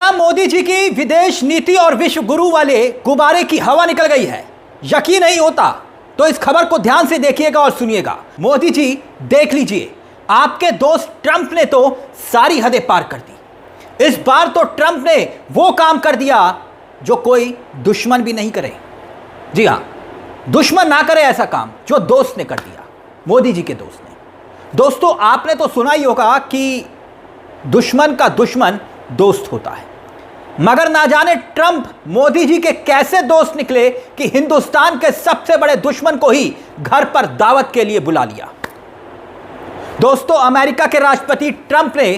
क्या मोदी जी की विदेश नीति और विश्व गुरु वाले गुब्बारे की हवा निकल गई है? यकीन नहीं होता तो इस खबर को ध्यान से देखिएगा और सुनिएगा। मोदी जी देख लीजिए, आपके दोस्त ट्रंप ने तो सारी हदें पार कर दी। इस बार तो ट्रंप ने वो काम कर दिया जो कोई दुश्मन भी नहीं करे। जी हां, दुश्मन ना करे ऐसा काम जो दोस्त ने कर दिया, मोदी जी के दोस्त ने। दोस्तों, आपने तो सुना ही होगा कि दुश्मन का दुश्मन दोस्त होता है, मगर ना जाने ट्रंप मोदी जी के कैसे दोस्त निकले कि हिंदुस्तान के सबसे बड़े दुश्मन को ही घर पर दावत के लिए बुला लिया। दोस्तों, अमेरिका के राष्ट्रपति ट्रंप ने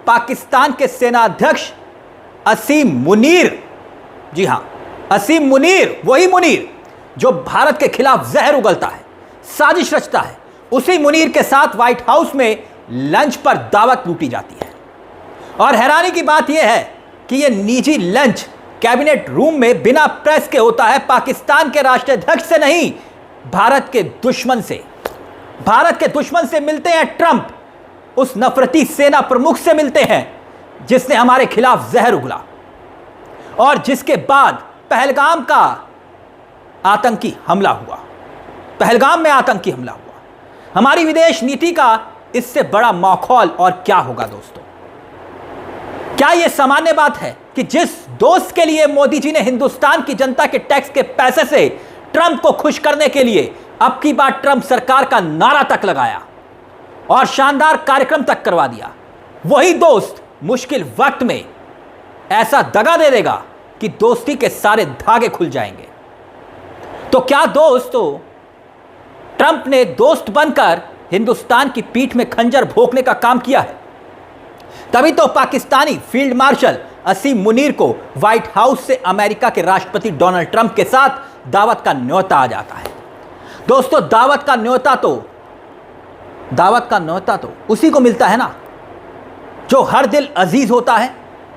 पाकिस्तान के सेनाध्यक्ष असीम मुनीर, जी हां, असीम मुनीर, वही मुनीर जो भारत के खिलाफ जहर उगलता है, साजिश रचता है, उसी मुनीर के साथ व्हाइट हाउस में लंच पर दावत लूटी जाती है। और हैरानी की बात यह है कि यह निजी लंच कैबिनेट रूम में बिना प्रेस के होता है, पाकिस्तान के राष्ट्राध्यक्ष से नहीं, भारत के दुश्मन से। भारत के दुश्मन से मिलते हैं ट्रंप, उस नफरती सेना प्रमुख से मिलते हैं जिसने हमारे खिलाफ जहर उगला और जिसके बाद पहलगाम का आतंकी हमला हुआ। पहलगाम में आतंकी हमला हुआ। हमारी विदेश नीति का इससे बड़ा मखौल और क्या होगा दोस्तों? क्या यह सामान्य बात है कि जिस दोस्त के लिए मोदी जी ने हिंदुस्तान की जनता के टैक्स के पैसे से ट्रंप को खुश करने के लिए अब की बार ट्रंप सरकार का नारा तक लगाया और शानदार कार्यक्रम तक करवा दिया, वही दोस्त मुश्किल वक्त में ऐसा दगा दे देगा कि दोस्ती के सारे धागे खुल जाएंगे? तो क्या दोस्तों, ट्रंप ने दोस्त बनकर हिंदुस्तान की पीठ में खंजर भोंकने का काम किया है? तभी तो पाकिस्तानी फील्ड मार्शल असीम मुनीर को व्हाइट हाउस से अमेरिका के राष्ट्रपति डोनाल्ड ट्रंप के साथ दावत का न्योता आ जाता है। दोस्तों, दावत का न्योता तो उसी को मिलता है ना जो हर दिल अजीज होता है,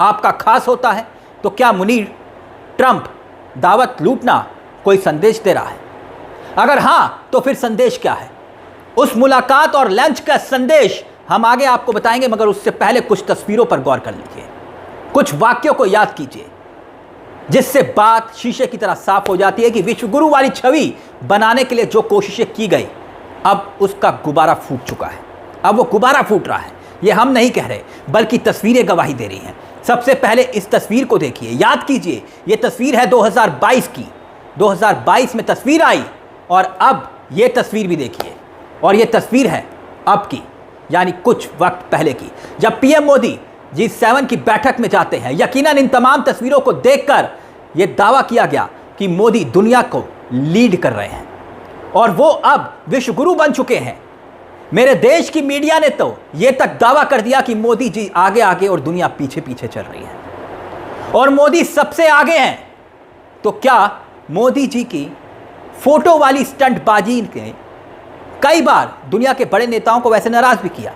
आपका खास होता है। तो क्या मुनीर ट्रंप दावत लूटना कोई संदेश दे रहा है? अगर हां, तो फिर संदेश क्या है? उस मुलाकात और लंच का संदेश हम आगे आपको बताएंगे, मगर उससे पहले कुछ तस्वीरों पर गौर कर लीजिए, कुछ वाक्यों को याद कीजिए, जिससे बात शीशे की तरह साफ हो जाती है कि विश्वगुरु वाली छवि बनाने के लिए जो कोशिशें की गई, अब उसका गुब्बारा फूट चुका है। अब वो गुब्बारा फूट रहा है, ये हम नहीं कह रहे, बल्कि तस्वीरें गवाही दे रही हैं। सबसे पहले इस तस्वीर को देखिए, याद कीजिए, ये तस्वीर है 2022 की। 2022 में तस्वीर आई और अब ये तस्वीर भी देखिए, और ये तस्वीर है अब की, यानी कुछ वक्त पहले की, जब पीएम मोदी G7 की बैठक में जाते हैं। यकीनन इन तमाम तस्वीरों को देखकर यह दावा किया गया कि मोदी दुनिया को लीड कर रहे हैं और वो अब विश्वगुरु बन चुके हैं। मेरे देश की मीडिया ने तो यह तक दावा कर दिया कि मोदी जी आगे आगे और दुनिया पीछे पीछे चल रही है और मोदी सबसे आगे हैं। तो क्या मोदी जी की फोटो वाली स्टंटबाजी ने कई बार दुनिया के बड़े नेताओं को वैसे नाराज भी किया,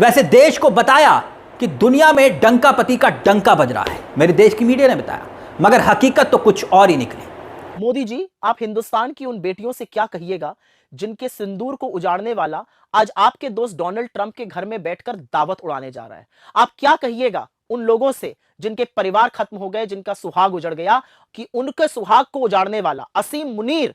वैसे देश को बताया कि दुनिया में डंकापति का डंका बज रहा है, मेरे देश की मीडिया ने बताया, मगर हकीकत तो कुछ और ही निकली। मोदी जी, आप हिंदुस्तान की उन बेटियों से क्या कहिएगा जिनके सिंदूर को उजाड़ने वाला आज आपके दोस्त डोनाल्ड ट्रंप के घर में बैठकर दावत उड़ाने जा रहा है? आप क्या कहिएगा उन लोगों से जिनके परिवार खत्म हो गए, जिनका सुहाग उजड़ गया, कि उनके सुहाग को उजाड़ने वाला असीम मुनीर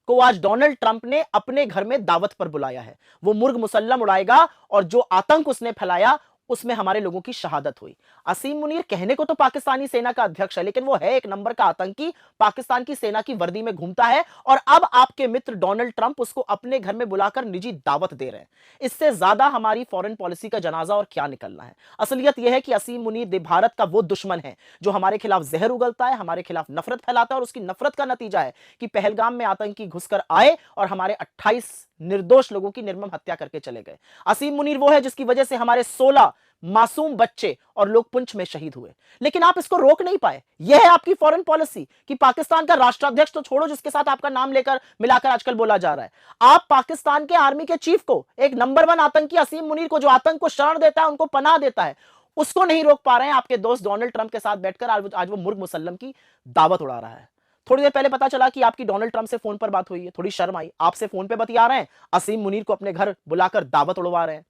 को आज डोनाल्ड ट्रंप ने अपने घर में दावत पर बुलाया है? वो मुर्ग मुसल्लम उड़ाएगा और जो आतंक उसने फैलाया उसमें हमारे लोगों की शहादत हुई। असीम मुनीर कहने को तो पाकिस्तानी सेना का अध्यक्ष है, लेकिन वो है एक नंबर का आतंकी, पाकिस्तान की सेना की वर्दी में घूमता है और अब आपके मित्र डोनाल्ड ट्रंप उसको अपने घर में बुलाकर निजी दावत दे रहे हैं। इससे ज्यादा हमारी फॉरेन पॉलिसी का जनाजा और क्या निकलना है? असलियत यह है कि असीम मुनीर भारत का वो दुश्मन है जो हमारे खिलाफ जहर उगलता है, हमारे खिलाफ नफरत फैलाता है, और उसकी नफरत का नतीजा है कि पहलगाम में आतंकी घुसकर आए और हमारे 28 निर्दोष लोगों की निर्मम हत्या करके चले गए। असीम मुनीर वो है जिसकी वजह से हमारे 16 मासूम बच्चे और लोग पुंछ में शहीद हुए, लेकिन आप इसको रोक नहीं पाए। यह है आपकी फॉरेन पॉलिसी कि पाकिस्तान का राष्ट्राध्यक्ष तो छोड़ो, जिसके साथ आपका नाम लेकर मिलाकर आजकल बोला जा रहा है, आप पाकिस्तान के आर्मी के चीफ को, एक नंबर 1 आतंकी असीम मुनीर को, जो आतंक को शरण देता है, उनको पनाह देता है, उसको नहीं रोक पा रहे हैं। आपके दोस्त डोनाल्ड ट्रंप के साथ बैठकर आज वो मुर्ग मुसल्लम की दावत उड़ा रहा है। थोड़ी देर पहले पता चला कि आपकी डोनाल्ड ट्रंप से फोन पर बात हुई है, थोड़ी शर्म आई, आपसे फोन पे बतिया रहे हैं, असीम मुनीर को अपने घर बुलाकर दावत उड़वा रहे हैं।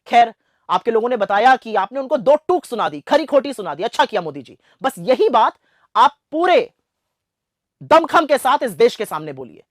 खैर, आपके लोगों ने बताया कि आपने उनको दो टूक सुना दी, खरी खोटी सुना दी। अच्छा किया मोदी जी, बस यही बात आप पूरे दमखम के साथ इस देश के सामने बोलिए।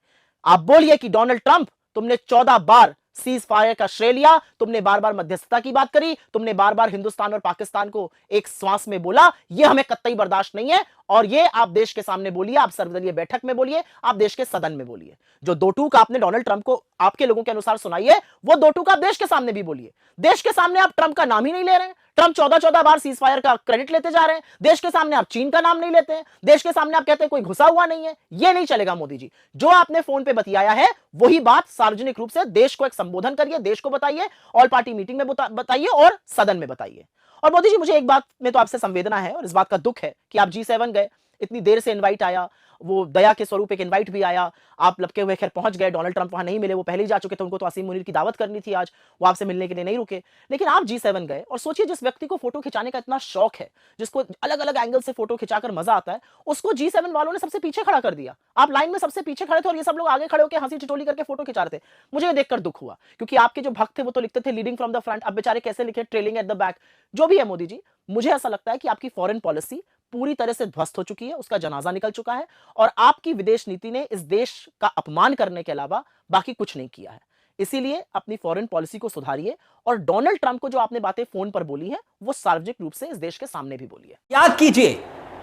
आप बोलिए कि डोनाल्ड ट्रंप, तुमने 14 बार सीज फायर का श्रेय लिया, तुमने बार बार मध्यस्थता की बात करी, तुमने बार बार हिंदुस्तान और पाकिस्तान को एक श्वास में बोला। यह हमें कतई बर्दाश्त नहीं है। और यह आप देश के सामने बोलिए, आप सर्वदलीय बैठक में बोलिए, आप देश के सदन में बोलिए। जो दो टूक आपने डोनाल्ड ट्रंप को आपके लोगों के अनुसार सुनाई है, वो दो टूक आप देश के सामने भी बोलिए। देश के सामने आप ट्रंप का नाम ही नहीं ले रहे हैं। ट्रंप 14 बार सीज फायर का क्रेडिट लेते जा रहे हैं। देश के सामने आप चीन का नाम नहीं लेते हैं। देश के सामने आप कहते हैं कोई घुसा हुआ नहीं है। यह नहीं चलेगा मोदी जी। जो आपने फोन पे बतियाया है वही बात सार्वजनिक रूप से देश को एक संबोधन करिए, देश को बताइए, ऑल पार्टी मीटिंग में बताइए और सदन में बताइए। और मोदी जी, मुझे एक बात में तो आपसे संवेदना है और इस बात का दुख है कि आप G7 गए, इतनी देर से इनवाइट आया, वो दया के स्वरूप एक इनवाइट भी आया, आप लपके हुए खैर पहुंच गए। डोनाल्ड ट्रंप वहां नहीं मिले, वो पहले ही जा चुके थे, उनको तो असीम मुनीर की दावत करनी थी आज, वो आपसे मिलने के लिए नहीं रुके। लेकिन आप G7 गए और सोचिए, जिस व्यक्ति को फोटो खिंचाने का इतना शौक है, जिसको अलग अलग एंगल से फोटो खिंचाकर मजा आता है, उसको G7 वालों ने सबसे पीछे खड़ा कर दिया। आप लाइन में सबसे पीछे खड़े थे और ये सब लोग आगे खड़े होकर हंसी ठिठोली करके फोटो खिंचा रहे थे। मुझे ये देखकर दुख हुआ, क्योंकि आपके जो भक्त थे वो तो लिखते थे लीडिंग फ्रॉम द फ्रंट, अब बेचारे कैसे लिखे ट्रेलिंग एट द बैक। जो भी है मोदी जी, मुझे ऐसा लगता है कि आपकी फॉरेन पॉलिसी पूरी तरह से ध्वस्त हो चुकी है, उसका जनाजा निकल चुका है और आपकी विदेश नीति ने इस देश का अपमान करने के अलावा बाकी कुछ नहीं किया है। इसीलिए अपनी फॉरेन पॉलिसी को सुधारिए और डोनाल्ड ट्रंप को जो आपने बातें फोन पर बोली हैं वो सार्वजनिक रूप से इस देश के सामने भी बोलिए। याद कीजिए,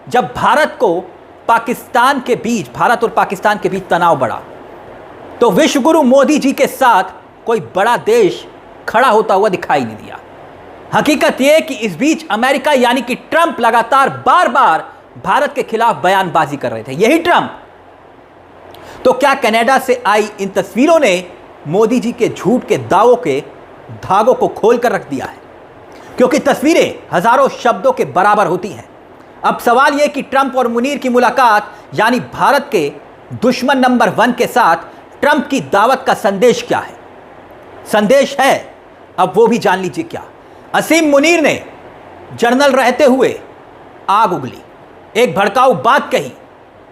जब भारत और पाकिस्तान के बीच तनाव बढ़ा तो विश्वगुरु मोदी जी के साथ कोई बड़ा देश खड़ा होता हुआ दिखाई नहीं दिया। हकीकत यह कि इस बीच अमेरिका यानी कि ट्रंप लगातार बार बार भारत के खिलाफ बयानबाजी कर रहे थे। यही ट्रंप, तो क्या कनाडा से आई इन तस्वीरों ने मोदी जी के झूठ के दावों के धागों को खोलकर रख दिया है? क्योंकि तस्वीरें हजारों शब्दों के बराबर होती हैं। अब सवाल यह कि ट्रंप और मुनीर की मुलाकात यानी भारत के दुश्मन नंबर 1 के साथ ट्रंप की दावत का संदेश क्या है? संदेश है, अब वो भी जान लीजिए क्या। असीम मुनीर ने जनरल रहते हुए आग उगली, एक भड़काऊ बात कही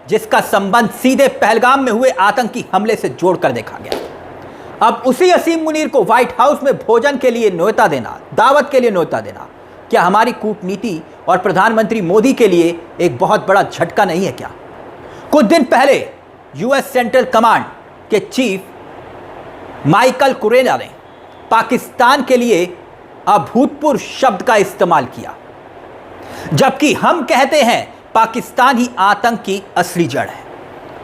जिसका संबंध सीधे पहलगाम में हुए आतंकी हमले से जोड़कर देखा गया। अब उसी असीम मुनीर को व्हाइट हाउस में भोजन के लिए न्योता देना, दावत के लिए न्योता देना, क्या हमारी कूटनीति और प्रधानमंत्री मोदी के लिए एक बहुत बड़ा झटका नहीं है क्या? कुछ दिन पहले यूएस सेंट्रल कमांड के चीफ माइकल कुरेना ने पाकिस्तान के लिए अभूतपूर्व शब्द का इस्तेमाल किया, जबकि हम कहते हैं पाकिस्तान ही आतंक की असली जड़ है,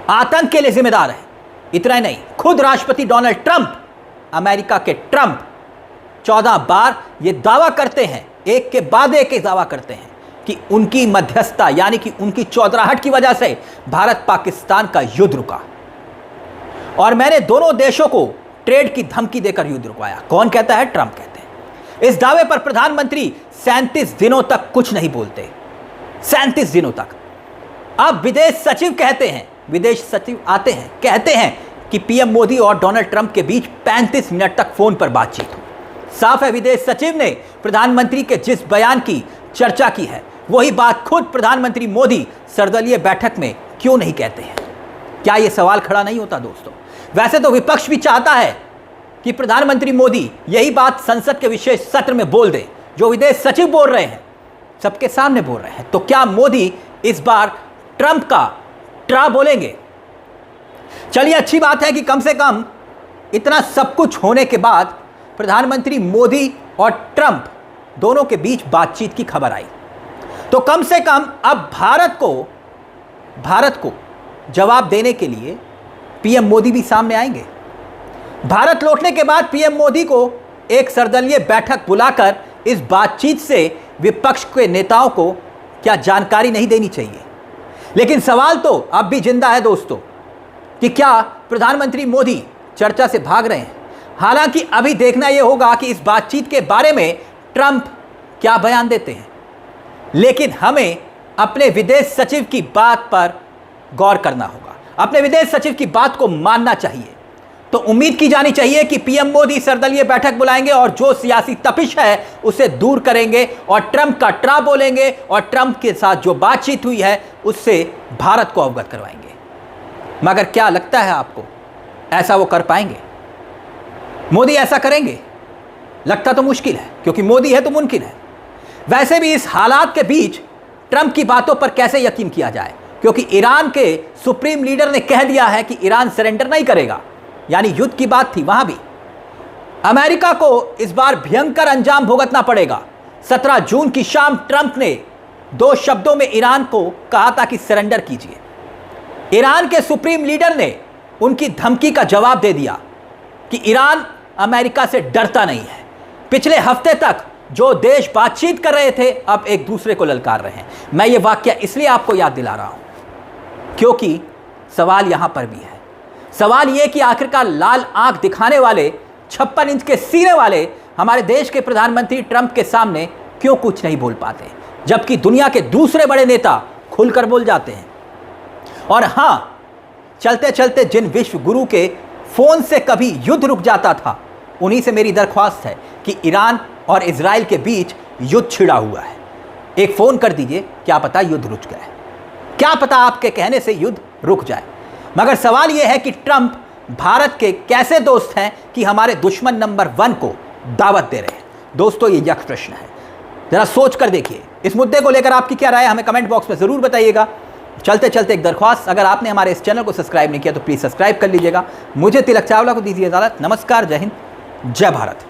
आतंक के लिए जिम्मेदार है। इतना ही नहीं, खुद राष्ट्रपति डोनाल्ड ट्रंप, अमेरिका के ट्रंप 14 बार यह दावा करते हैं, एक के बाद एक दावा करते हैं कि उनकी मध्यस्थता यानी कि उनकी चौधराहट की वजह से भारत पाकिस्तान का युद्ध रुका और मैंने दोनों देशों को ट्रेड की धमकी देकर युद्ध रुकवाया। कौन कहता है? ट्रंप कहते हैं। इस दावे पर प्रधानमंत्री 37 दिनों तक कुछ नहीं बोलते, 37 दिनों तक। अब विदेश सचिव कहते हैं, विदेश सचिव आते हैं, कहते हैं कि पीएम मोदी और डोनाल्ड ट्रंप के बीच 35 मिनट तक फोन पर बातचीत हो। साफ है, विदेश सचिव ने प्रधानमंत्री के जिस बयान की चर्चा की है वही बात खुद प्रधानमंत्री मोदी सर्वदलीय बैठक में क्यों नहीं कहते हैं? क्या यह सवाल खड़ा नहीं होता दोस्तों? वैसे तो विपक्ष भी चाहता है कि प्रधानमंत्री मोदी यही बात संसद के विशेष सत्र में बोल दे, जो विदेश सचिव बोल रहे हैं, सबके सामने बोल रहे हैं। तो क्या मोदी इस बार ट्रंप का ट्रा बोलेंगे? चलिए, अच्छी बात है कि कम से कम इतना सब कुछ होने के बाद प्रधानमंत्री मोदी और ट्रंप दोनों के बीच बातचीत की खबर आई, तो कम से कम अब भारत को जवाब देने के लिए पीएम मोदी भी सामने आएंगे। भारत लौटने के बाद पीएम मोदी को एक सर्वदलीय बैठक बुलाकर इस बातचीत से विपक्ष के नेताओं को क्या जानकारी नहीं देनी चाहिए? लेकिन सवाल तो अब भी जिंदा है दोस्तों कि क्या प्रधानमंत्री मोदी चर्चा से भाग रहे हैं? हालांकि अभी देखना यह होगा कि इस बातचीत के बारे में ट्रंप क्या बयान देते हैं, लेकिन हमें अपने विदेश सचिव की बात पर गौर करना होगा, अपने विदेश सचिव की बात को मानना चाहिए। तो उम्मीद की जानी चाहिए कि पीएम मोदी सर्वदलीय बैठक बुलाएंगे और जो सियासी तपिश है उसे दूर करेंगे और ट्रंप का ट्रा बोलेंगे और ट्रंप के साथ जो बातचीत हुई है उससे भारत को अवगत करवाएंगे। मगर क्या लगता है आपको, ऐसा वो कर पाएंगे? मोदी ऐसा करेंगे? लगता तो मुश्किल है, क्योंकि मोदी है तो मुमकिन है। वैसे भी इस हालात के बीच ट्रंप की बातों पर कैसे यकीन किया जाए, क्योंकि ईरान के सुप्रीम लीडर ने कह दिया है कि ईरान सरेंडर नहीं करेगा, यानी युद्ध की बात थी वहां भी। अमेरिका को इस बार भयंकर अंजाम भुगतना पड़ेगा। 17 जून की शाम ट्रंप ने 2 शब्दों में ईरान को कहा था कि सरेंडर कीजिए। ईरान के सुप्रीम लीडर ने उनकी धमकी का जवाब दे दिया कि ईरान अमेरिका से डरता नहीं है। पिछले हफ्ते तक जो देश बातचीत कर रहे थे, अब एक दूसरे को ललकार रहे हैं। मैं ये वाकया इसलिए आपको याद दिला रहा हूं क्योंकि सवाल यहां पर भी है। सवाल यह कि आखिरकार लाल आंख दिखाने वाले 56 इंच के सीने वाले हमारे देश के प्रधानमंत्री ट्रंप के सामने क्यों कुछ नहीं बोल पाते, जबकि दुनिया के दूसरे बड़े नेता खुलकर बोल जाते हैं। और हां, चलते चलते जिन विश्व गुरु के फोन से कभी युद्ध रुक जाता था, उन्हीं से मेरी दरख्वास्त है कि ईरान और इजराइल के बीच युद्ध छिड़ा हुआ है। एक फोन कर दीजिए, क्या पता युद्ध रुक जाए, क्या पता आपके कहने से युद्ध रुक जाए। मगर सवाल यह है कि ट्रंप भारत के कैसे दोस्त हैं कि हमारे दुश्मन नंबर 1 को दावत दे रहे हैं। दोस्तों, ये यक्ष प्रश्न है, जरा सोच कर देखिए। इस मुद्दे को लेकर आपकी क्या राय है, हमें कमेंट बॉक्स में जरूर बताइएगा। चलते चलते एक दरख्वास्त, अगर आपने हमारे इस चैनल को सब्सक्राइब नहीं किया तो प्लीज सब्सक्राइब कर लीजिएगा। मुझे तिलक चावला को दीजिए इजाजत। नमस्कार, जय हिंद, जय भारत।